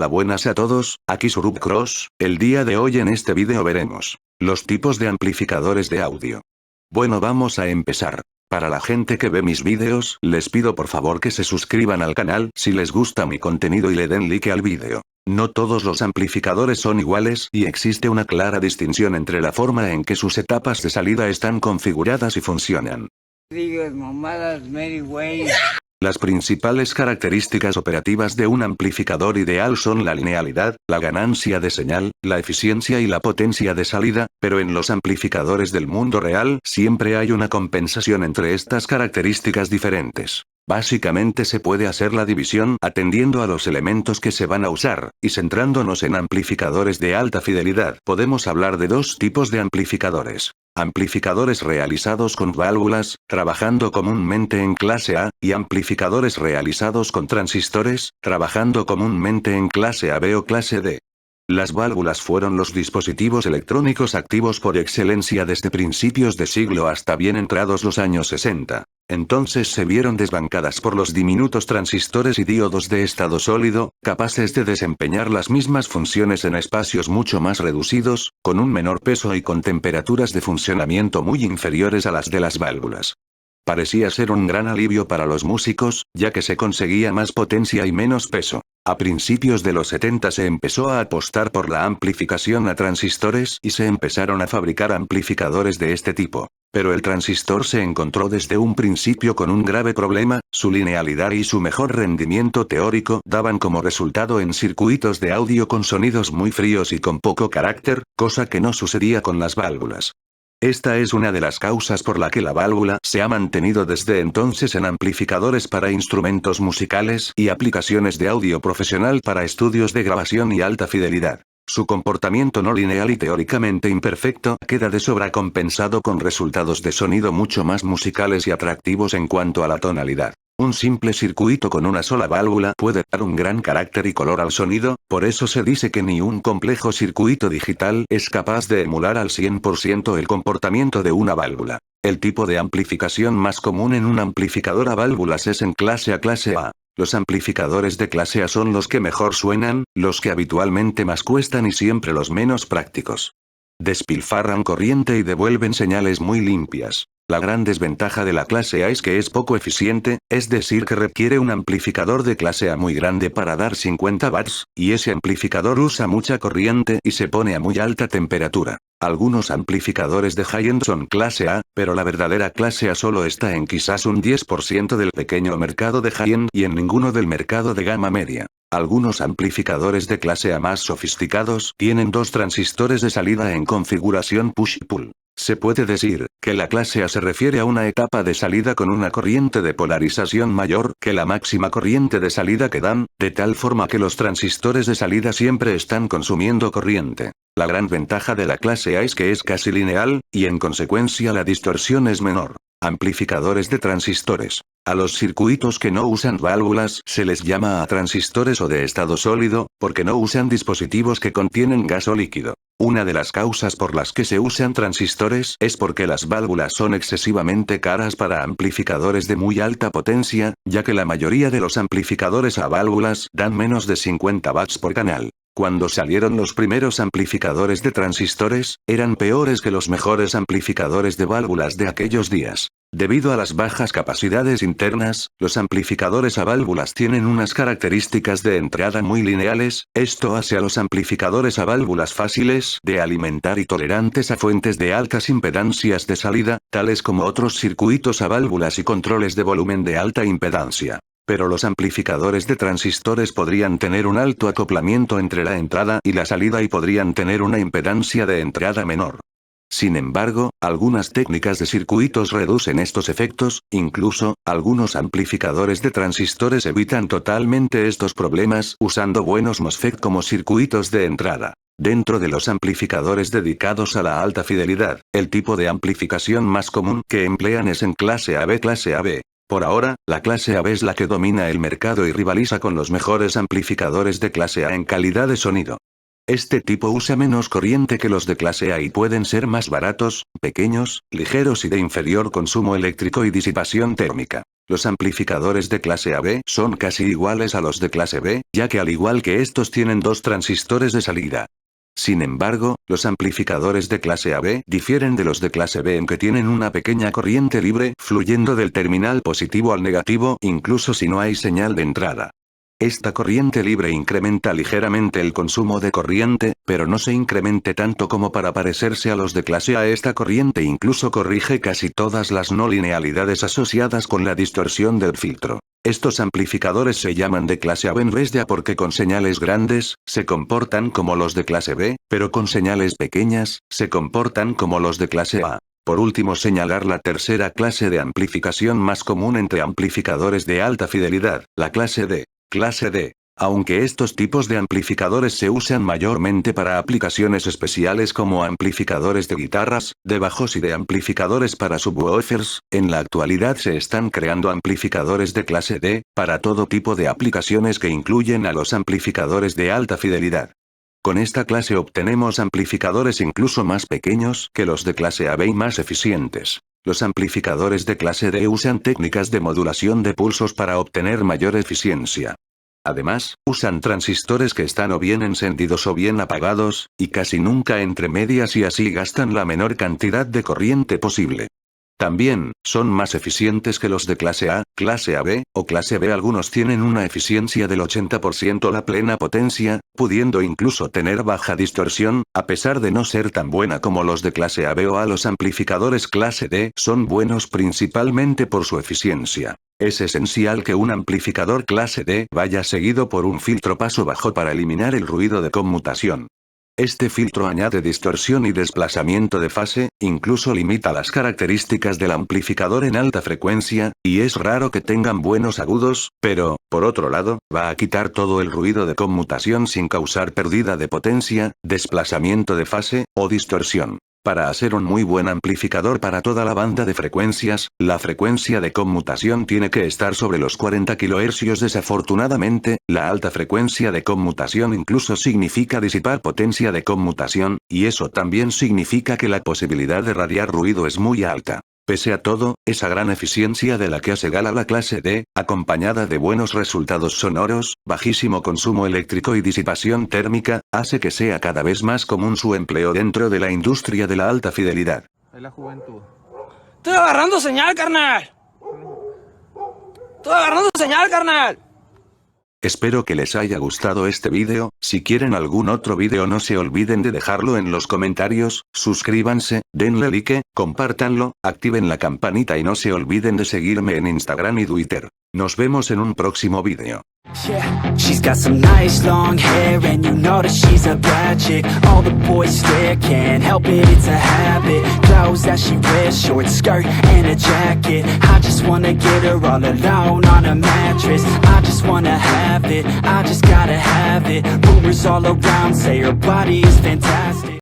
Hola, buenas a todos, aquí Surup Cross. El día de hoy en este vídeo veremos los tipos de amplificadores de audio. Bueno, vamos a empezar. Para la gente que ve mis vídeos, les pido por favor que se suscriban al canal si les gusta mi contenido y le den like al vídeo. No todos los amplificadores son iguales y existe una clara distinción entre la forma en que sus etapas de salida están configuradas y funcionan. Digas mamadas, Mary Way. Las principales características operativas de un amplificador ideal son la linealidad, la ganancia de señal, la eficiencia y la potencia de salida, pero en los amplificadores del mundo real siempre hay una compensación entre estas características diferentes. Básicamente se puede hacer la división atendiendo a los elementos que se van a usar, y centrándonos en amplificadores de alta fidelidad, podemos hablar de dos tipos de amplificadores. Amplificadores realizados con válvulas, trabajando comúnmente en clase A, y amplificadores realizados con transistores, trabajando comúnmente en clase AB o clase D. Las válvulas fueron los dispositivos electrónicos activos por excelencia desde principios de siglo hasta bien entrados los años 60. Entonces se vieron desbancadas por los diminutos transistores y diodos de estado sólido, capaces de desempeñar las mismas funciones en espacios mucho más reducidos, con un menor peso y con temperaturas de funcionamiento muy inferiores a las de las válvulas. Parecía ser un gran alivio para los músicos, ya que se conseguía más potencia y menos peso. A principios de los 70 se empezó a apostar por la amplificación a transistores y se empezaron a fabricar amplificadores de este tipo. Pero el transistor se encontró desde un principio con un grave problema: su linealidad y su mejor rendimiento teórico daban como resultado en circuitos de audio con sonidos muy fríos y con poco carácter, cosa que no sucedía con las válvulas. Esta es una de las causas por la que la válvula se ha mantenido desde entonces en amplificadores para instrumentos musicales y aplicaciones de audio profesional para estudios de grabación y alta fidelidad. Su comportamiento no lineal y teóricamente imperfecto queda de sobra compensado con resultados de sonido mucho más musicales y atractivos en cuanto a la tonalidad. Un simple circuito con una sola válvula puede dar un gran carácter y color al sonido, por eso se dice que ni un complejo circuito digital es capaz de emular al 100% el comportamiento de una válvula. El tipo de amplificación más común en un amplificador a válvulas es en clase A, clase A. Los amplificadores de clase A son los que mejor suenan, los que habitualmente más cuestan y siempre los menos prácticos. Despilfarran corriente y devuelven señales muy limpias. La gran desventaja de la clase A es que es poco eficiente, es decir que requiere un amplificador de clase A muy grande para dar 50 watts, y ese amplificador usa mucha corriente y se pone a muy alta temperatura. Algunos amplificadores de high-end son clase A, pero la verdadera clase A solo está en quizás un 10% del pequeño mercado de high-end y en ninguno del mercado de gama media. Algunos amplificadores de clase A más sofisticados tienen dos transistores de salida en configuración push-pull. Se puede decir que la clase A se refiere a una etapa de salida con una corriente de polarización mayor que la máxima corriente de salida que dan, de tal forma que los transistores de salida siempre están consumiendo corriente. La gran ventaja de la clase A es que es casi lineal, y en consecuencia la distorsión es menor. Amplificadores de transistores. A los circuitos que no usan válvulas se les llama a transistores o de estado sólido, porque no usan dispositivos que contienen gas o líquido. Una de las causas por las que se usan transistores es porque las válvulas son excesivamente caras para amplificadores de muy alta potencia, ya que la mayoría de los amplificadores a válvulas dan menos de 50 watts por canal. Cuando salieron los primeros amplificadores de transistores, eran peores que los mejores amplificadores de válvulas de aquellos días. Debido a las bajas capacidades internas, los amplificadores a válvulas tienen unas características de entrada muy lineales. Esto hace a los amplificadores a válvulas fáciles de alimentar y tolerantes a fuentes de altas impedancias de salida, tales como otros circuitos a válvulas y controles de volumen de alta impedancia. Pero los amplificadores de transistores podrían tener un alto acoplamiento entre la entrada y la salida y podrían tener una impedancia de entrada menor. Sin embargo, algunas técnicas de circuitos reducen estos efectos, incluso, algunos amplificadores de transistores evitan totalmente estos problemas usando buenos MOSFET como circuitos de entrada. Dentro de los amplificadores dedicados a la alta fidelidad, el tipo de amplificación más común que emplean es en clase AB, clase AB. Por ahora, la clase AB es la que domina el mercado y rivaliza con los mejores amplificadores de clase A en calidad de sonido. Este tipo usa menos corriente que los de clase A y pueden ser más baratos, pequeños, ligeros y de inferior consumo eléctrico y disipación térmica. Los amplificadores de clase AB son casi iguales a los de clase B, ya que al igual que estos tienen dos transistores de salida. Sin embargo, los amplificadores de clase AB difieren de los de clase B en que tienen una pequeña corriente libre fluyendo del terminal positivo al negativo incluso si no hay señal de entrada. Esta corriente libre incrementa ligeramente el consumo de corriente, pero no se incremente tanto como para parecerse a los de clase A. Esta corriente incluso corrige casi todas las no linealidades asociadas con la distorsión del filtro. Estos amplificadores se llaman de clase AB en vez de A porque con señales grandes, se comportan como los de clase B, pero con señales pequeñas, se comportan como los de clase A. Por último, señalar la tercera clase de amplificación más común entre amplificadores de alta fidelidad, la clase D. Clase D. Aunque estos tipos de amplificadores se usan mayormente para aplicaciones especiales como amplificadores de guitarras, de bajos y de amplificadores para subwoofers, en la actualidad se están creando amplificadores de clase D, para todo tipo de aplicaciones que incluyen a los amplificadores de alta fidelidad. Con esta clase obtenemos amplificadores incluso más pequeños que los de clase AB y más eficientes. Los amplificadores de clase D usan técnicas de modulación de pulsos para obtener mayor eficiencia. Además, usan transistores que están o bien encendidos o bien apagados, y casi nunca entre medias y así gastan la menor cantidad de corriente posible. También, son más eficientes que los de clase A, clase AB, o clase B. Algunos tienen una eficiencia del 80% la plena potencia, pudiendo incluso tener baja distorsión, a pesar de no ser tan buena como los de clase AB o A. Los amplificadores clase D son buenos principalmente por su eficiencia. Es esencial que un amplificador clase D vaya seguido por un filtro paso bajo para eliminar el ruido de conmutación. Este filtro añade distorsión y desplazamiento de fase, incluso limita las características del amplificador en alta frecuencia, y es raro que tengan buenos agudos, pero, por otro lado, va a quitar todo el ruido de conmutación sin causar pérdida de potencia, desplazamiento de fase, o distorsión. Para hacer un muy buen amplificador para toda la banda de frecuencias, la frecuencia de conmutación tiene que estar sobre los 40 kHz. Desafortunadamente, la alta frecuencia de conmutación incluso significa disipar potencia de conmutación, y eso también significa que la posibilidad de radiar ruido es muy alta. Pese a todo, esa gran eficiencia de la que se gala la clase D, acompañada de buenos resultados sonoros, bajísimo consumo eléctrico y disipación térmica, hace que sea cada vez más común su empleo dentro de la industria de la alta fidelidad. Es la juventud. Estoy agarrando señal, carnal. Estoy agarrando señal, carnal. Espero que les haya gustado este vídeo. Si quieren algún otro vídeo no se olviden de dejarlo en los comentarios, suscríbanse, denle like, compártanlo, activen la campanita y no se olviden de seguirme en Instagram y Twitter. Nos vemos en un próximo vídeo. Yeah, she's got some nice long hair and you know that she's a bad chick. All the boys stare, can't help it, it's a habit. Clothes that she wears, short skirt and a jacket. I just wanna get her all alone on a mattress. I just wanna have it, I just gotta have it. Rumors all around say her body is fantastic.